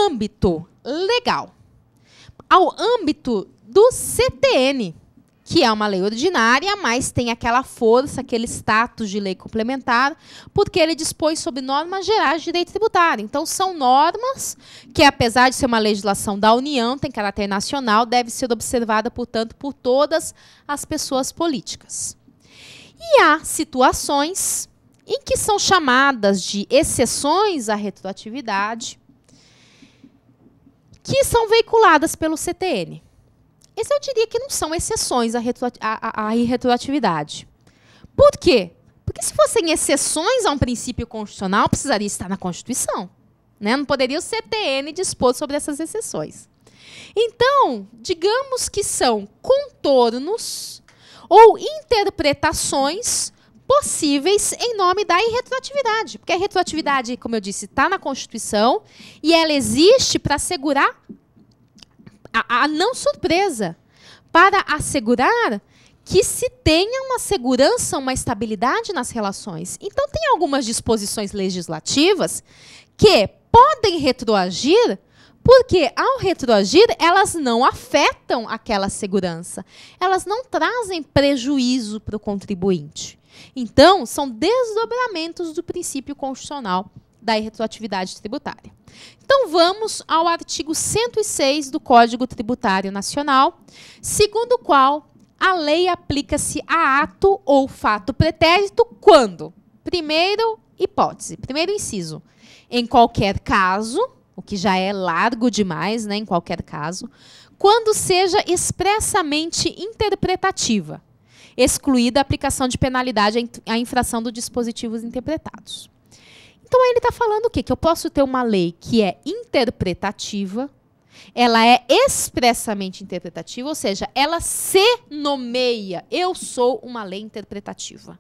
âmbito legal, ao âmbito do CTN, que é uma lei ordinária, mas tem aquela força, aquele status de lei complementar, porque ele dispõe sobre normas gerais de direito tributário. Então, são normas que, apesar de ser uma legislação da União, tem caráter nacional, deve ser observada, portanto, por todas as pessoas políticas. E há situações em que são chamadas de exceções à retroatividade, que são veiculadas pelo CTN. Esse eu diria que não são exceções à retroatividade. Por quê? Porque se fossem exceções a um princípio constitucional, precisaria estar na Constituição, né? Não poderia o CTN dispor sobre essas exceções. Então, digamos que são contornos ou interpretações possíveis em nome da irretroatividade. Porque a retroatividade, como eu disse, está na Constituição e ela existe para assegurar a não surpresa, para assegurar que se tenha uma segurança, uma estabilidade nas relações. Então, tem algumas disposições legislativas que podem retroagir, porque, ao retroagir, elas não afetam aquela segurança. Elas não trazem prejuízo para o contribuinte. Então, são desdobramentos do princípio constitucional da retroatividade tributária. Então, vamos ao artigo 106 do Código Tributário Nacional, segundo o qual a lei aplica-se a ato ou fato pretérito quando? Primeiro hipótese, primeiro inciso, em qualquer caso, o que já é largo demais, né, em qualquer caso, quando seja expressamente interpretativa, excluída a aplicação de penalidade à infração dos dispositivos interpretados. Então, aí ele está falando o quê? Que eu posso ter uma lei que é interpretativa, ela é expressamente interpretativa, ou seja, ela se nomeia. Eu sou uma lei interpretativa.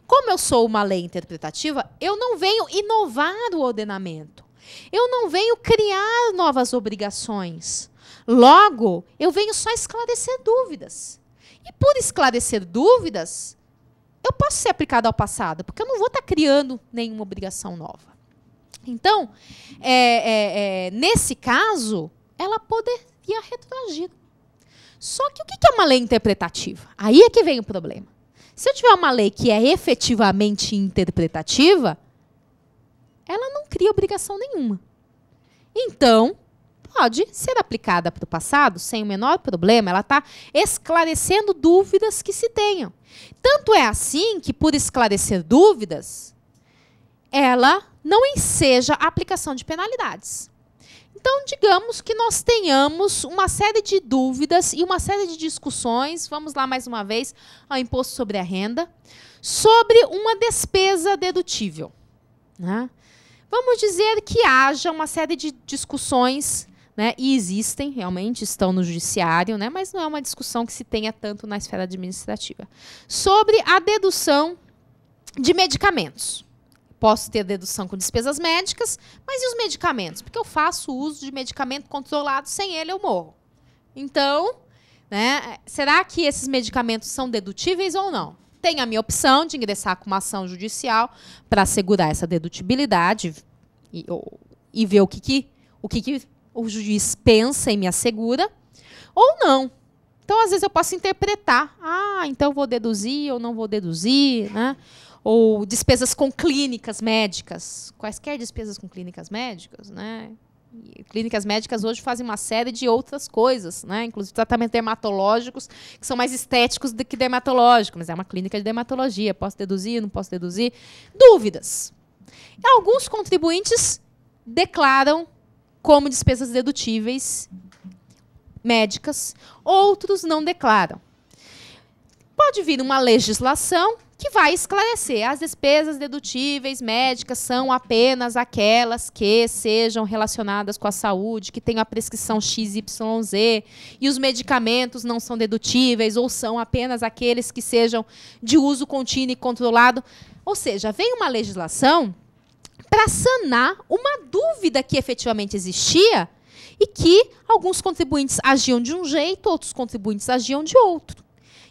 Como eu sou uma lei interpretativa, eu não venho inovar o ordenamento. Eu não venho criar novas obrigações. Logo, eu venho só esclarecer dúvidas. E por esclarecer dúvidas, eu posso ser aplicado ao passado, porque eu não vou estar criando nenhuma obrigação nova. Então, nesse caso, ela poderia retroagir. Só que o que é uma lei interpretativa? Aí é que vem o problema. Se eu tiver uma lei que é efetivamente interpretativa, ela não cria obrigação nenhuma. Então, pode ser aplicada para o passado sem o menor problema. Ela está esclarecendo dúvidas que se tenham. Tanto é assim que, por esclarecer dúvidas, ela não enseja a aplicação de penalidades. Então, digamos que nós tenhamos uma série de dúvidas e uma série de discussões, vamos lá mais uma vez, ao imposto sobre a renda, sobre uma despesa dedutível, né? Vamos dizer que haja uma série de discussões, né, e existem, realmente, estão no judiciário, né, mas não é uma discussão que se tenha tanto na esfera administrativa, sobre a dedução de medicamentos. Posso ter dedução com despesas médicas, mas e os medicamentos? Porque eu faço uso de medicamento controlado, sem ele eu morro. Então, né, será que esses medicamentos são dedutíveis ou não? Tem a minha opção de ingressar com uma ação judicial para assegurar essa dedutibilidade e ver o que o juiz pensa e me assegura, ou não. Então, às vezes, eu posso interpretar. Ah, então eu vou deduzir ou não vou deduzir, né? Ou despesas com clínicas médicas. Quaisquer despesas com clínicas médicas, né? E clínicas médicas hoje fazem uma série de outras coisas, né? Inclusive tratamentos dermatológicos, que são mais estéticos do que dermatológicos, mas é uma clínica de dermatologia. Posso deduzir, não posso deduzir? Dúvidas. E alguns contribuintes declaram como despesas dedutíveis médicas, outros não declaram. Pode vir uma legislação que vai esclarecer. As despesas dedutíveis médicas são apenas aquelas que sejam relacionadas com a saúde, que tenham a prescrição XYZ, e os medicamentos não são dedutíveis, ou são apenas aqueles que sejam de uso contínuo e controlado. Ou seja, vem uma legislação para sanar uma dúvida que efetivamente existia e que alguns contribuintes agiam de um jeito, outros contribuintes agiam de outro.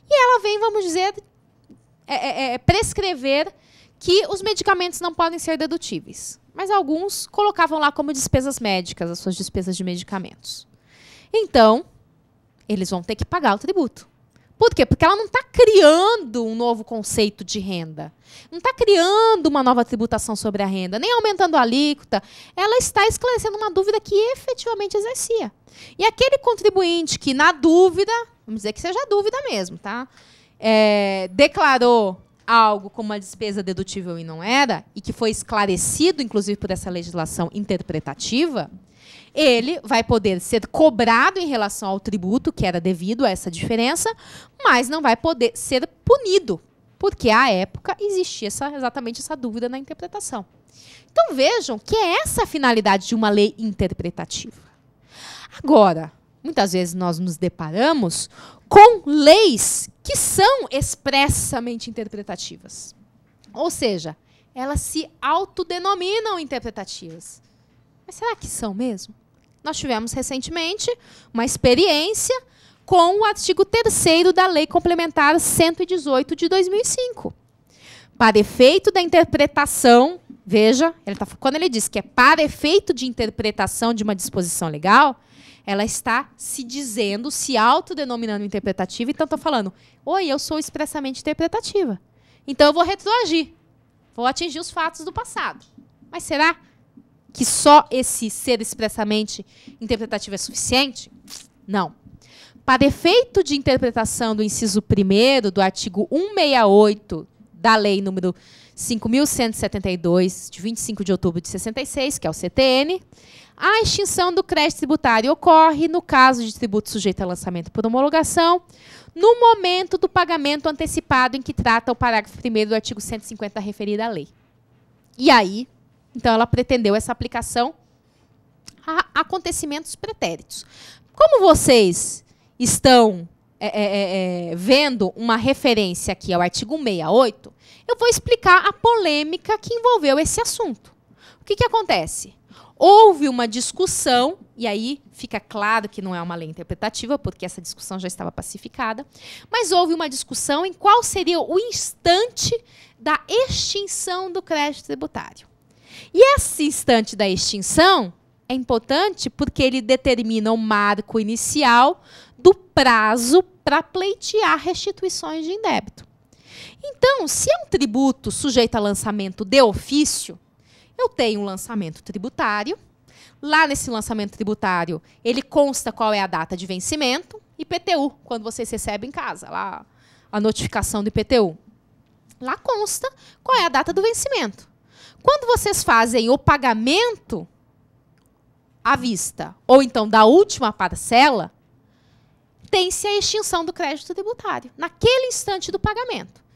E ela vem, vamos dizer, prescrever que os medicamentos não podem ser dedutíveis. mas alguns colocavam lá como despesas médicas, as suas despesas de medicamentos. Então, eles vão ter que pagar o tributo. Por quê? Porque ela não está criando um novo conceito de renda. Não está criando uma nova tributação sobre a renda, nem aumentando a alíquota. Ela está esclarecendo uma dúvida que efetivamente exercia. E aquele contribuinte que, na dúvida, vamos dizer que seja dúvida mesmo, tá? Declarou algo como uma despesa dedutível e não era, e que foi esclarecido, inclusive, por essa legislação interpretativa, ele vai poder ser cobrado em relação ao tributo, que era devido a essa diferença, mas não vai poder ser punido, porque, à época, existia exatamente essa dúvida na interpretação. Então, vejam que é essa a finalidade de uma lei interpretativa. Agora, muitas vezes nós nos deparamos com leis que são expressamente interpretativas. Ou seja, elas se autodenominam interpretativas. Mas será que são mesmo? Nós tivemos recentemente uma experiência com o artigo 3º da Lei Complementar 118 de 2005. Para efeito da interpretação, veja, quando ele diz que é para efeito de interpretação de uma disposição legal, ela está se dizendo, se autodenominando interpretativa, então está falando, oi, eu sou expressamente interpretativa. Então eu vou retroagir, vou atingir os fatos do passado. Mas será que só esse ser expressamente interpretativo é suficiente? Não. Para efeito de interpretação do inciso 1º do artigo 168 da Lei número 5.172, de 25 de outubro de 66, que é o CTN, a extinção do crédito tributário ocorre, no caso de tributo sujeito a lançamento por homologação, no momento do pagamento antecipado em que trata o parágrafo 1º do artigo 150 da referida lei. E aí, então, ela pretendeu essa aplicação a acontecimentos pretéritos. Como vocês estão vendo uma referência aqui ao artigo 168, eu vou explicar a polêmica que envolveu esse assunto. O que acontece? Houve uma discussão, e aí fica claro que não é uma lei interpretativa, porque essa discussão já estava pacificada, mas houve uma discussão em qual seria o instante da extinção do crédito tributário. E esse instante da extinção é importante porque ele determina o marco inicial do prazo para pleitear restituições de indébito. Então, se é um tributo sujeito a lançamento de ofício, eu tenho um lançamento tributário. Lá nesse lançamento tributário, ele consta qual é a data de vencimento, IPTU, quando vocês recebem em casa, lá a notificação do IPTU. Lá consta qual é a data do vencimento. Quando vocês fazem o pagamento à vista, ou então da última parcela, tem-se a extinção do crédito tributário, naquele instante do pagamento.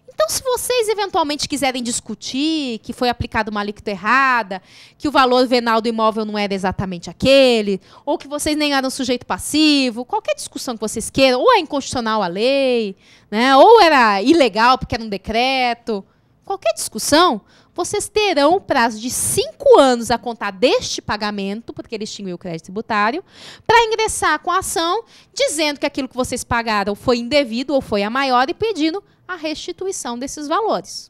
Então, se vocês eventualmente quiserem discutir que foi aplicada uma alíquota errada, que o valor venal do imóvel não era exatamente aquele, ou que vocês nem eram sujeito passivo, qualquer discussão que vocês queiram, ou é inconstitucional a lei, né, ou era ilegal porque era um decreto, qualquer discussão, vocês terão o prazo de 5 anos a contar deste pagamento, porque ele extinguiu o crédito tributário, para ingressar com a ação, dizendo que aquilo que vocês pagaram foi indevido ou foi a maior e pedindo a restituição desses valores.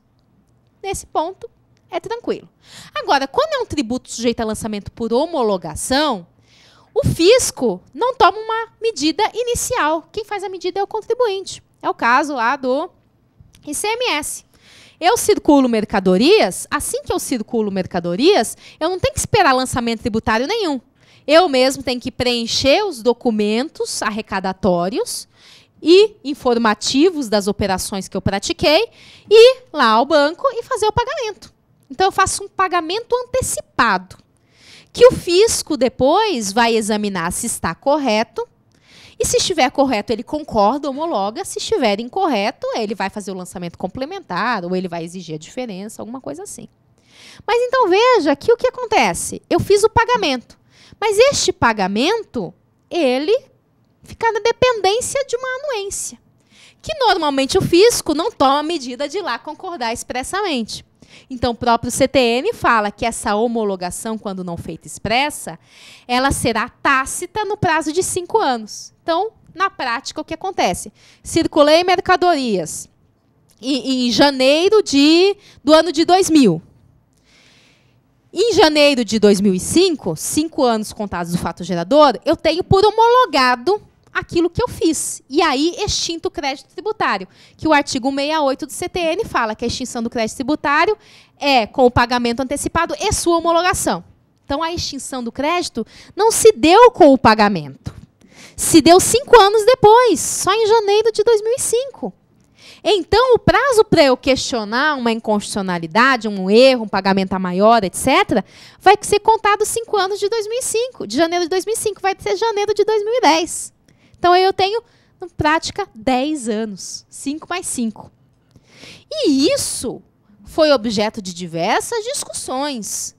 Nesse ponto, é tranquilo. Agora, quando é um tributo sujeito a lançamento por homologação, o fisco não toma uma medida inicial. Quem faz a medida é o contribuinte. É o caso lá do ICMS. Eu circulo mercadorias, assim que eu circulo mercadorias, eu não tenho que esperar lançamento tributário nenhum. Eu mesmo tenho que preencher os documentos arrecadatórios e informativos das operações que eu pratiquei, e ir lá ao banco e fazer o pagamento. Então, eu faço um pagamento antecipado, que o fisco depois vai examinar se está correto, e se estiver correto, ele concorda, homologa. Se estiver incorreto, ele vai fazer o lançamento complementar, ou ele vai exigir a diferença, alguma coisa assim. Mas então, veja que o que acontece? Eu fiz o pagamento, mas este pagamento, ele fica na dependência de uma anuência, que normalmente o fisco não toma a medida de ir lá concordar expressamente. Então, o próprio CTN fala que essa homologação, quando não feita expressa, ela será tácita no prazo de 5 anos. Então, na prática, o que acontece? Circulei mercadorias em janeiro do ano de 2000. Em janeiro de 2005, 5 anos contados do fato gerador, eu tenho por homologado aquilo que eu fiz. E aí, extinto o crédito tributário, que o artigo 168 do CTN fala que a extinção do crédito tributário é com o pagamento antecipado e sua homologação. Então, a extinção do crédito não se deu com o pagamento. Se deu 5 anos depois, só em janeiro de 2005. Então, o prazo para eu questionar uma inconstitucionalidade, um erro, um pagamento a maior, etc., vai ser contado 5 anos de 2005. De janeiro de 2005 vai ser janeiro de 2010. Então, eu tenho, na prática, 10 anos. 5 mais 5. E isso foi objeto de diversas discussões.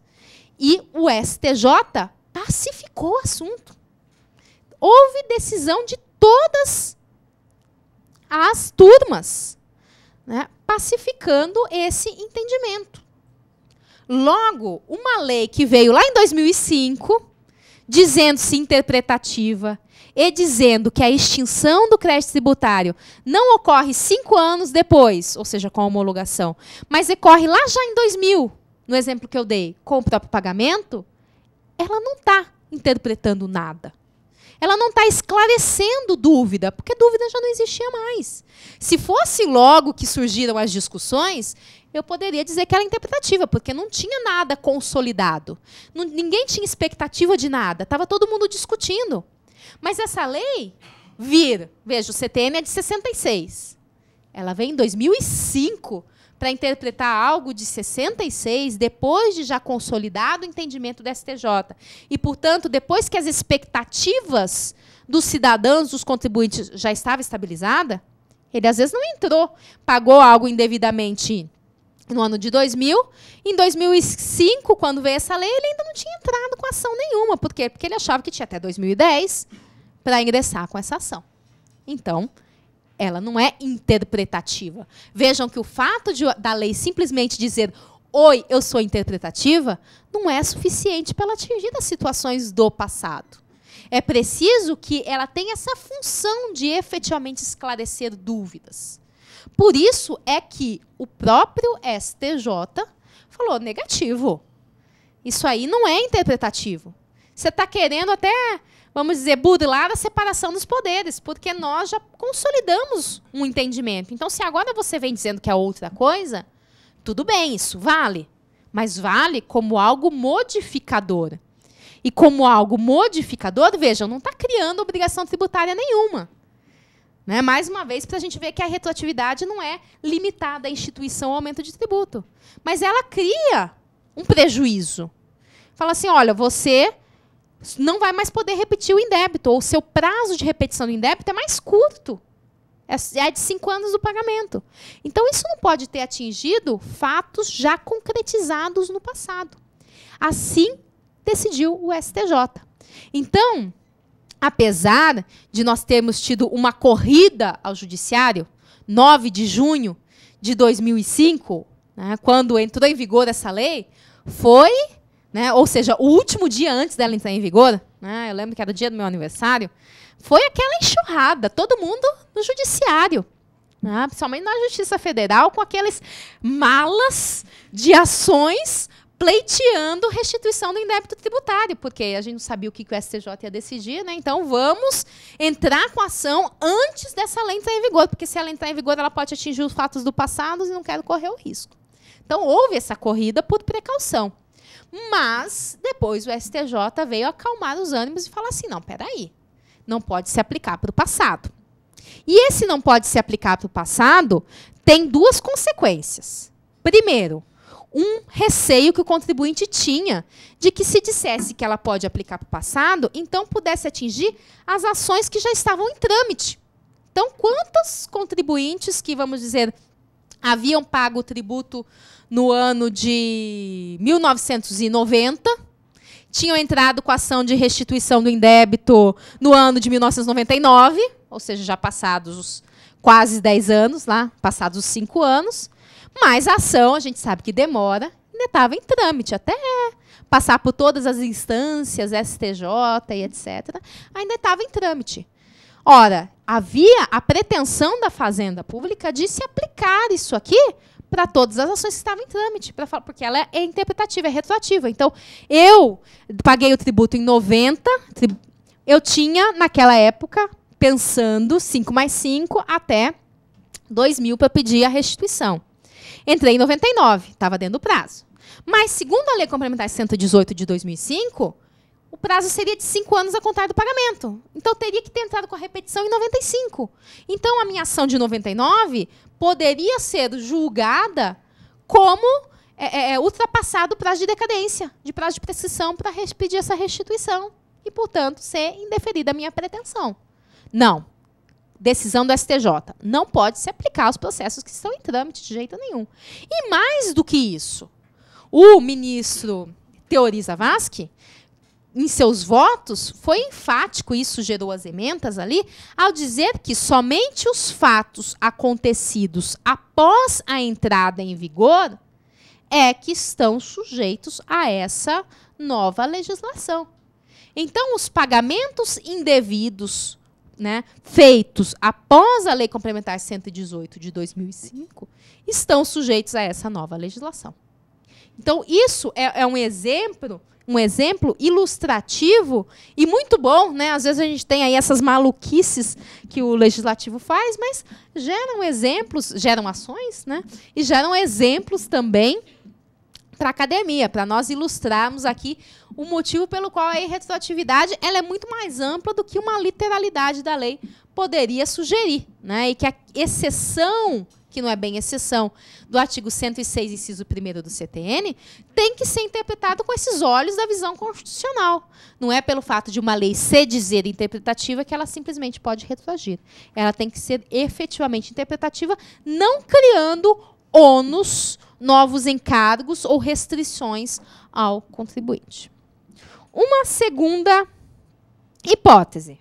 E o STJ pacificou o assunto. Houve decisão de todas as turmas, né, pacificando esse entendimento. Logo, uma lei que veio lá em 2005, dizendo-se interpretativa e dizendo que a extinção do crédito tributário não ocorre 5 anos depois, ou seja, com a homologação, mas ocorre lá já em 2000, no exemplo que eu dei, com o próprio pagamento, ela não está interpretando nada. Ela não está esclarecendo dúvida, porque dúvida já não existia mais. Se fosse logo que surgiram as discussões, eu poderia dizer que era interpretativa, porque não tinha nada consolidado. Ninguém tinha expectativa de nada, estava todo mundo discutindo. Mas essa lei, veja, o CTN é de 66. Ela vem em 2005 para interpretar algo de 66, depois de já consolidado o entendimento do STJ. E, portanto, depois que as expectativas dos cidadãos, dos contribuintes, já estavam estabilizadas, ele, às vezes, não entrou, pagou algo indevidamente no ano de 2000. Em 2005, quando veio essa lei, ele ainda não tinha entrado com ação nenhuma. Por quê? Porque ele achava que tinha até 2010 para ingressar com essa ação. Então, ela não é interpretativa. Vejam que o fato da lei simplesmente dizer "Oi, eu sou interpretativa" não é suficiente para ela atingir as situações do passado. É preciso que ela tenha essa função de efetivamente esclarecer dúvidas. Por isso é que o próprio STJ falou negativo. Isso aí não é interpretativo. Você está querendo até, vamos dizer, burlar a separação dos poderes, porque nós já consolidamos um entendimento. Então, se agora você vem dizendo que é outra coisa, tudo bem, isso vale. Mas vale como algo modificador. E como algo modificador, vejam, não está criando obrigação tributária nenhuma. Né? Mais uma vez, para a gente ver que a retroatividade não é limitada à instituição ao aumento de tributo. Mas ela cria um prejuízo. Fala assim, olha, você não vai mais poder repetir o indébito, ou o seu prazo de repetição do indébito é mais curto. É de 5 anos do pagamento. Então, isso não pode ter atingido fatos já concretizados no passado. Assim, decidiu o STJ. Então, apesar de nós termos tido uma corrida ao judiciário, 9 de junho de 2005, né, quando entrou em vigor essa lei, foi, né, ou seja, o último dia antes dela entrar em vigor, né, eu lembro que era o dia do meu aniversário, foi aquela enxurrada, todo mundo no judiciário, né, principalmente na Justiça Federal, com aquelas malas de ações pleiteando restituição do indébito tributário, porque a gente não sabia o que o STJ ia decidir, né? Então vamos entrar com a ação antes dessa lei entrar em vigor, porque se ela entrar em vigor, ela pode atingir os fatos do passado e não quero correr o risco. Então houve essa corrida por precaução. Mas depois o STJ veio acalmar os ânimos e falar assim, não, peraí, não pode se aplicar para o passado. E esse não pode se aplicar para o passado tem 2 consequências. Primeiro, um receio que o contribuinte tinha de que se dissesse que ela pode aplicar para o passado, então pudesse atingir as ações que já estavam em trâmite. Então, quantos contribuintes que, vamos dizer, haviam pago o tributo no ano de 1990, tinham entrado com a ação de restituição do indébito no ano de 1999, ou seja, já passados os quase 10 anos, lá, passados os 5 anos, mas a ação, a gente sabe que demora, ainda estava em trâmite, até passar por todas as instâncias, STJ e etc., ainda estava em trâmite. Ora, havia a pretensão da Fazenda Pública de se aplicar isso aqui para todas as ações que estavam em trâmite, porque ela é interpretativa, é retroativa. Então, eu paguei o tributo em 90, eu tinha, naquela época, pensando 5 mais 5 até 2000 para pedir a restituição. Entrei em 99, estava dentro do prazo. Mas, segundo a Lei Complementar 118 de 2005, o prazo seria de 5 anos a contar do pagamento. Então, teria que ter entrado com a repetição em 95. Então, a minha ação de 99 poderia ser julgada como ultrapassado o prazo de decadência, de prazo de prescrição para pedir essa restituição. E, portanto, ser indeferida a minha pretensão. Não. Decisão do STJ. Não pode se aplicar aos processos que estão em trâmite de jeito nenhum. E mais do que isso, o ministro Teori Zavascki, em seus votos, foi enfático, isso gerou as emendas ali, ao dizer que somente os fatos acontecidos após a entrada em vigor é que estão sujeitos a essa nova legislação. Então, os pagamentos indevidos, né, feitos após a Lei Complementar 118 de 2005 estão sujeitos a essa nova legislação. Então, isso é um exemplo ilustrativo e muito bom, né? Às vezes a gente tem aí essas maluquices que o legislativo faz, mas geram exemplos, geram ações, né? E geram exemplos também para a academia, para nós ilustrarmos aqui o motivo pelo qual a irretroatividade ela é muito mais ampla do que uma literalidade da lei poderia sugerir, né? E que a exceção, que não é bem exceção, do artigo 106, inciso 1º do CTN, tem que ser interpretado com esses olhos da visão constitucional. Não é pelo fato de uma lei se dizer interpretativa que ela simplesmente pode retroagir. Ela tem que ser efetivamente interpretativa, não criando ônus, novos encargos ou restrições ao contribuinte. Uma segunda hipótese.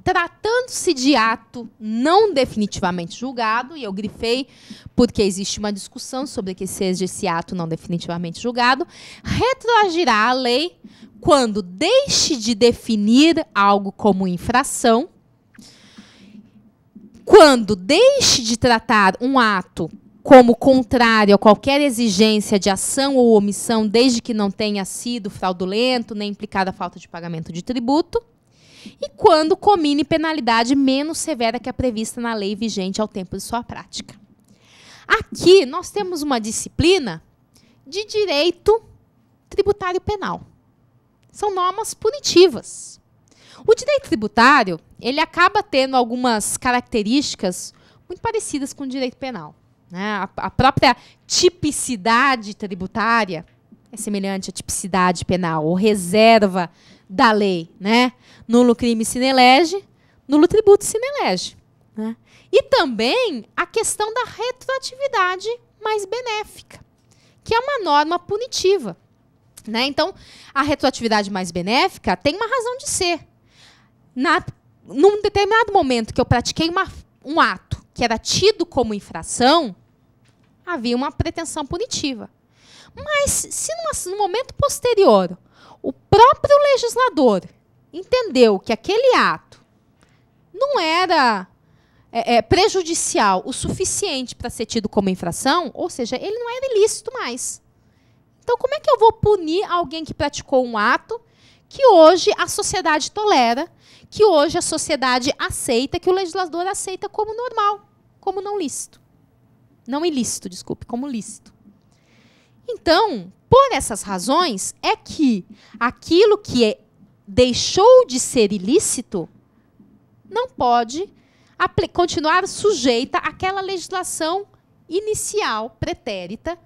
Tratando-se de ato não definitivamente julgado, e eu grifei porque existe uma discussão sobre que seja esse ato não definitivamente julgado, retroagirá a lei quando deixe de definir algo como infração, quando deixe de tratar um ato como contrário a qualquer exigência de ação ou omissão, desde que não tenha sido fraudulento, nem implicada a falta de pagamento de tributo, e quando comine penalidade menos severa que a prevista na lei vigente ao tempo de sua prática. Aqui nós temos uma disciplina de direito tributário penal. São normas punitivas. O direito tributário, ele acaba tendo algumas características muito parecidas com o direito penal, né? A própria tipicidade tributária é semelhante à tipicidade penal, ou reserva da lei, né? Nulo crime sine lege, nulo tributo sine lege, né? E também a questão da retroatividade mais benéfica, que é uma norma punitiva, né? Então, a retroatividade mais benéfica tem uma razão de ser. Num determinado momento que eu pratiquei um ato que era tido como infração, havia uma pretensão punitiva. Mas, se no momento posterior, o próprio legislador entendeu que aquele ato não era prejudicial o suficiente para ser tido como infração, ou seja, ele não era ilícito mais. Então, como é que eu vou punir alguém que praticou um ato que hoje a sociedade tolera, que hoje a sociedade aceita, que o legislador aceita como normal, como não lícito? Não ilícito, desculpe, como lícito. Então, por essas razões, é que aquilo que deixou de ser ilícito não pode continuar sujeita àquela legislação inicial, pretérita,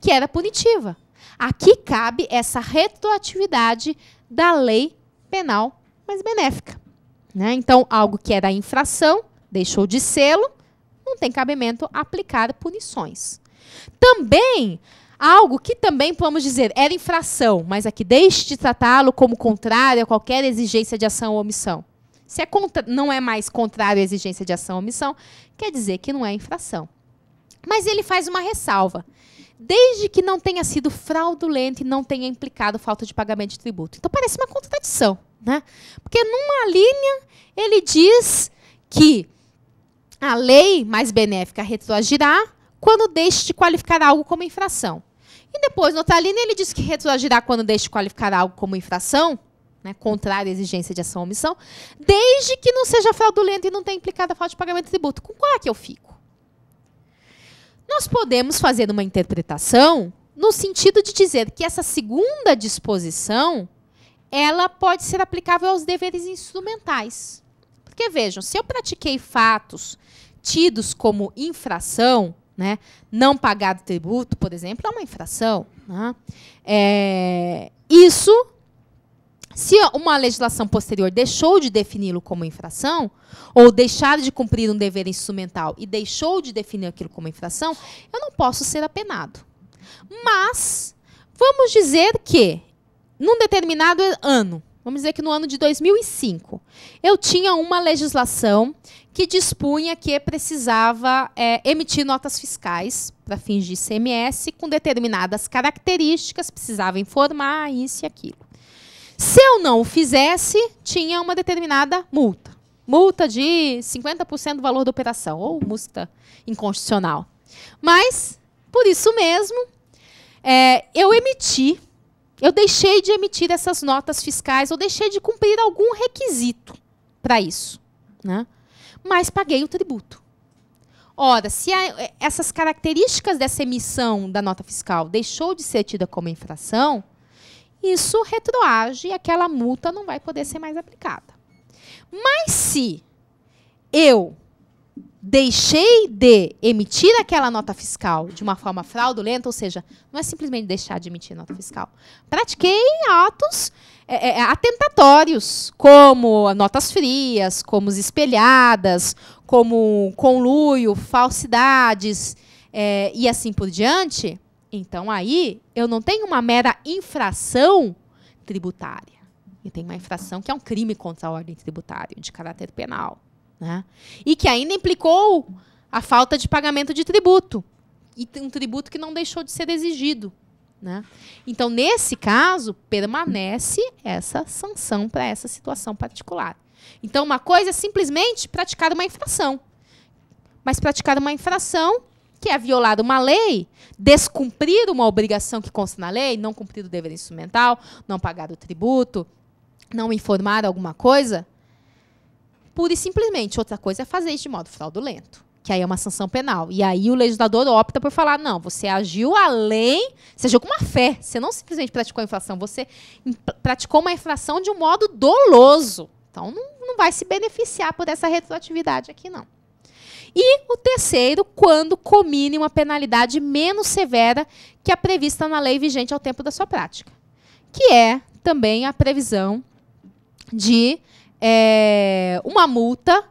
que era punitiva. Aqui cabe essa retroatividade da lei penal mais benéfica, né? Então, algo que era infração, deixou de sê-lo, não tem cabimento aplicar punições. Também, algo que também, vamos dizer, era infração, mas aqui deixe de tratá-lo como contrário a qualquer exigência de ação ou omissão. Se não é mais contrário à exigência de ação ou omissão, quer dizer que não é infração. Mas ele faz uma ressalva. Desde que não tenha sido fraudulento e não tenha implicado falta de pagamento de tributo. Então, parece uma contradição, né? Porque numa linha, ele diz que a lei mais benéfica retroagirá quando deixe de qualificar algo como infração. E depois, na outra linha, ele diz que retroagirá quando deixe de qualificar algo como infração, né, contrário à exigência de ação ou omissão, desde que não seja fraudulento e não tenha implicado a falta de pagamento de tributo. Com qual é que eu fico? Nós podemos fazer uma interpretação no sentido de dizer que essa segunda disposição ela pode ser aplicável aos deveres instrumentais. Porque, vejam, se eu pratiquei fatos tidos como infração, né, não pagar tributo, por exemplo, é uma infração. Né? Isso, se uma legislação posterior deixou de defini-lo como infração, ou deixar de cumprir um dever instrumental e deixou de definir aquilo como infração, eu não posso ser apenado. Mas, vamos dizer que, num determinado ano, vamos dizer que no ano de 2005, eu tinha uma legislação que dispunha que precisava emitir notas fiscais para fins de ICMS com determinadas características, precisava informar isso e aquilo. Se eu não o fizesse, tinha uma determinada multa. Multa de 50% do valor da operação, ou multa inconstitucional. Mas, por isso mesmo, eu deixei de emitir essas notas fiscais, ou deixei de cumprir algum requisito para isso. Né? Mas paguei o tributo. Ora, se essas características dessa emissão da nota fiscal deixou de ser tida como infração, isso retroage e aquela multa não vai poder ser mais aplicada. Mas se eu deixei de emitir aquela nota fiscal de uma forma fraudulenta, ou seja, não é simplesmente deixar de emitir nota fiscal, pratiquei atos atentatórios, como notas frias, como espelhadas, como conluio, falsidades e assim por diante, então aí eu não tenho uma mera infração tributária. Eu tenho uma infração que é um crime contra a ordem tributária, de caráter penal. Né? E que ainda implicou a falta de pagamento de tributo. E um tributo que não deixou de ser exigido. Né? Então, nesse caso, permanece essa sanção para essa situação particular. Então, uma coisa é simplesmente praticar uma infração. Mas praticar uma infração, que é violar uma lei, descumprir uma obrigação que consta na lei, não cumprir o dever instrumental, não pagar o tributo, não informar alguma coisa, pura e simplesmente. Outra coisa é fazer isso de modo fraudulento, que aí é uma sanção penal. E aí o legislador opta por falar, não, você agiu além, você agiu com uma fé, você não simplesmente praticou a infração, você praticou uma infração de um modo doloso. Então, não vai se beneficiar por essa retroatividade aqui, não. E o terceiro, quando comine uma penalidade menos severa que a prevista na lei vigente ao tempo da sua prática, que é também a previsão de uma multa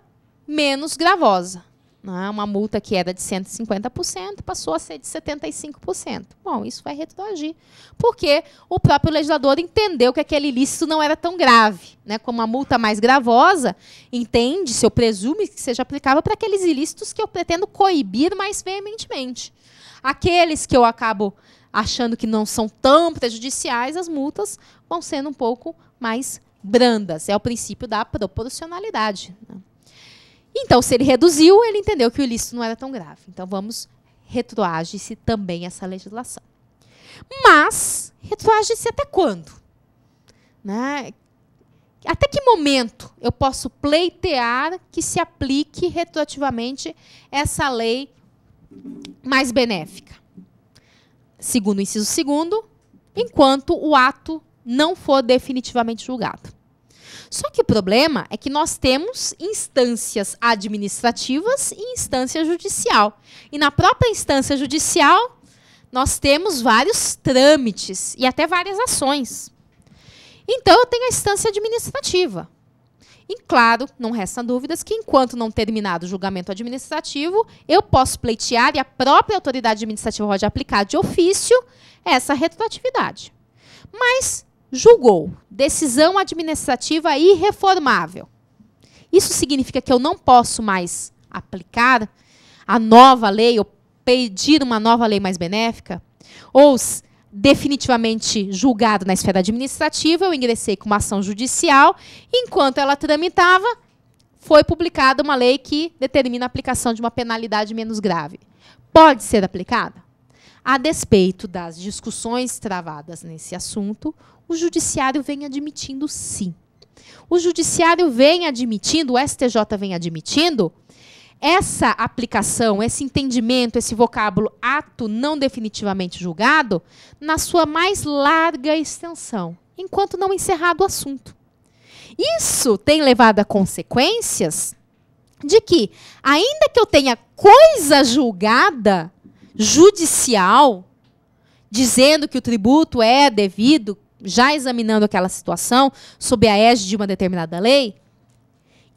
menos gravosa. Né? Uma multa que era de 150% passou a ser de 75%. Bom, isso vai retroagir, porque o próprio legislador entendeu que aquele ilícito não era tão grave. Né? Como uma multa mais gravosa, entende-se, eu presumo que seja aplicável para aqueles ilícitos que eu pretendo coibir mais veementemente. Aqueles que eu acabo achando que não são tão prejudiciais, as multas vão sendo um pouco mais brandas. É o princípio da proporcionalidade. Né? Então, se ele reduziu, ele entendeu que o ilícito não era tão grave. Então, retroage-se também essa legislação. Mas, retroage-se até quando? Né? Até que momento eu posso pleitear que se aplique retroativamente essa lei mais benéfica? Segundo o inciso 2º, enquanto o ato não for definitivamente julgado. Só que o problema é que nós temos instâncias administrativas e instância judicial. E na própria instância judicial, nós temos vários trâmites e até várias ações. Então, eu tenho a instância administrativa. E, claro, não resta dúvidas que, enquanto não terminado o julgamento administrativo, eu posso pleitear e a própria autoridade administrativa pode aplicar de ofício essa retroatividade. Mas julgou, decisão administrativa irreformável. Isso significa que eu não posso mais aplicar a nova lei ou pedir uma nova lei mais benéfica? Ou definitivamente julgado na esfera administrativa, eu ingressei com uma ação judicial, enquanto ela tramitava, foi publicada uma lei que determina a aplicação de uma penalidade menos grave. Pode ser aplicada? A despeito das discussões travadas nesse assunto, o Judiciário vem admitindo sim. O Judiciário vem admitindo, o STJ vem admitindo, essa aplicação, esse entendimento, esse vocábulo ato não definitivamente julgado, na sua mais larga extensão, enquanto não encerrado o assunto. Isso tem levado a consequências de que, ainda que eu tenha coisa julgada, judicial, dizendo que o tributo é devido, já examinando aquela situação, sob a égide de uma determinada lei,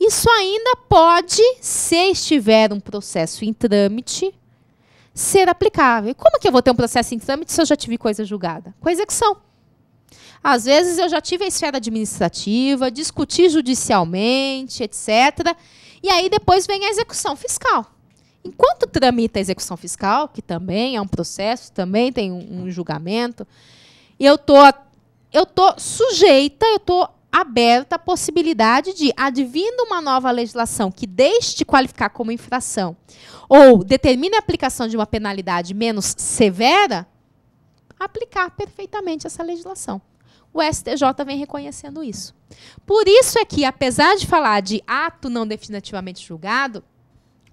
isso ainda pode, se estiver um processo em trâmite, ser aplicável. Como que eu vou ter um processo em trâmite se eu já tive coisa julgada? Com a execução. Às vezes eu já tive a esfera administrativa, discuti judicialmente, etc. E aí depois vem a execução fiscal. Enquanto tramita a execução fiscal, que também é um processo, também tem um julgamento, eu tô sujeita, eu tô aberta à possibilidade de, advindo uma nova legislação que deixe de qualificar como infração ou determine a aplicação de uma penalidade menos severa, aplicar perfeitamente essa legislação. O STJ vem reconhecendo isso. Por isso é que, apesar de falar de ato não definitivamente julgado,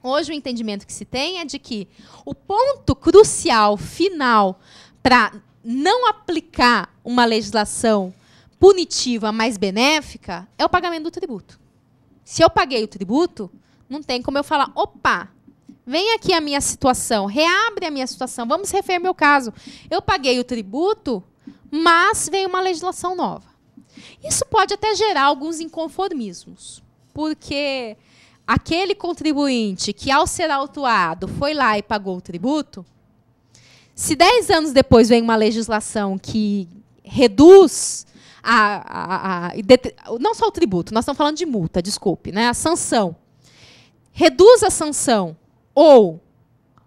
hoje o entendimento que se tem é de que o ponto crucial, final, para não aplicar uma legislação punitiva mais benéfica é o pagamento do tributo. Se eu paguei o tributo, não tem como eu falar, opa, vem aqui a minha situação, reabre a minha situação, vamos refer meu caso. Eu paguei o tributo, mas veio uma legislação nova. Isso pode até gerar alguns inconformismos, porque aquele contribuinte que, ao ser autuado, foi lá e pagou o tributo, se 10 anos depois vem uma legislação que reduz não só o tributo, nós estamos falando de multa, desculpe, né, a sanção. Reduz a sanção ou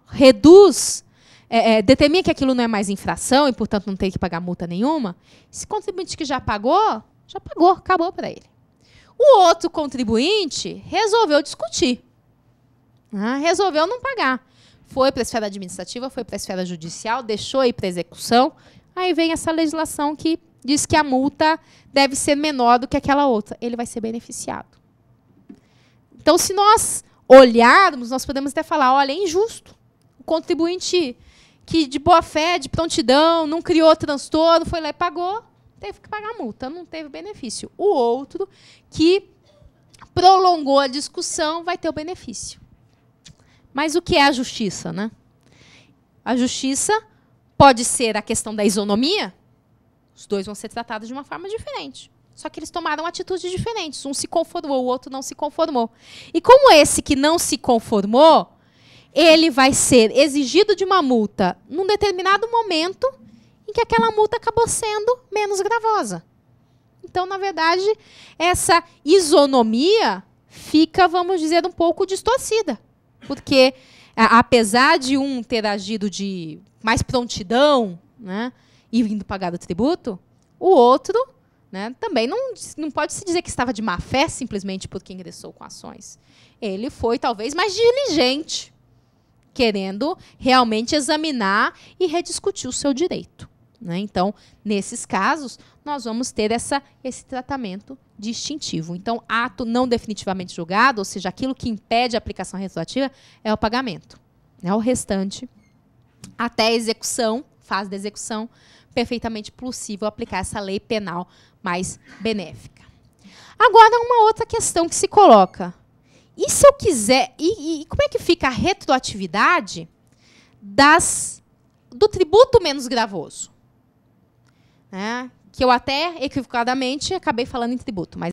reduz, determina que aquilo não é mais infração e, portanto, não tem que pagar multa nenhuma, esse contribuinte que já pagou, acabou para ele. O outro contribuinte resolveu discutir, resolveu não pagar. Foi para a esfera administrativa, foi para a esfera judicial, deixou ir para a execução, aí vem essa legislação que diz que a multa deve ser menor do que aquela outra. Ele vai ser beneficiado. Então, se nós olharmos, nós podemos até falar, olha, é injusto. O contribuinte que, de boa fé, de prontidão, não criou transtorno, foi lá e pagou, teve que pagar a multa, não teve benefício. O outro, que prolongou a discussão, vai ter o benefício. Mas o que é a justiça, né? A justiça pode ser a questão da isonomia. Os dois vão ser tratados de uma forma diferente. Só que eles tomaram atitudes diferentes. Um se conformou, o outro não se conformou. E como esse que não se conformou, ele vai ser exigido de uma multa num determinado momento em que aquela multa acabou sendo menos gravosa. Então, na verdade, essa isonomia fica, vamos dizer, um pouco distorcida. Porque, apesar de um ter agido de mais prontidão, né, e vindo pagar o tributo, o outro, né, também não pode se dizer que estava de má fé simplesmente porque ingressou com ações. Ele foi, talvez, mais diligente, querendo realmente examinar e rediscutir o seu direito. Né? Então, nesses casos, nós vamos ter esse tratamento distintivo. Então, ato não definitivamente julgado, ou seja, aquilo que impede a aplicação retroativa, é o pagamento. O restante, até a execução, fase da execução, perfeitamente possível aplicar essa lei penal mais benéfica. Agora, uma outra questão que se coloca. E se eu quiser... E como é que fica a retroatividade do tributo menos gravoso? Que eu até, equivocadamente, acabei falando em tributo, mas